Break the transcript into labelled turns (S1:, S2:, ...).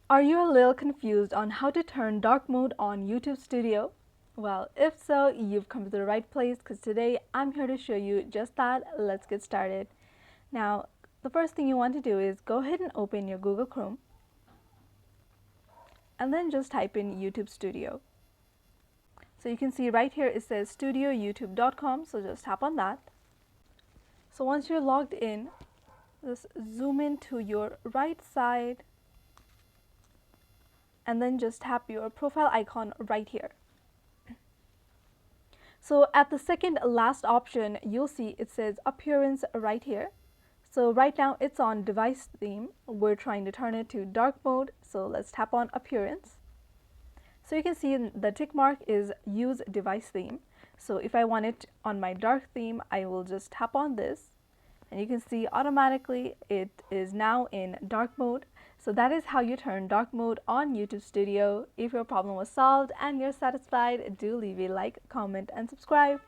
S1: Are you a little confused on how to turn dark mode on YouTube Studio? Well, if so, you've come to the right place because today I'm here to show you just that. Let's get started. Now, the first thing you want to do is go ahead and open your Google Chrome and then just type in YouTube Studio. So you can see right here it says studioyoutube.com, so just tap on that. So once you're logged in, just zoom in to your right side and then just tap your profile icon right here. So at the second last option, you'll see it says appearance right here. So right now it's on device theme. We're trying to turn it to dark mode, so let's tap on appearance. So you can see the tick mark is use device theme. So if I want it on my dark theme, I will just tap on this. And you can see automatically it is now in dark mode. So that is how you turn dark mode on YouTube Studio. If your problem was solved and you're satisfied, do leave a like, comment, and subscribe.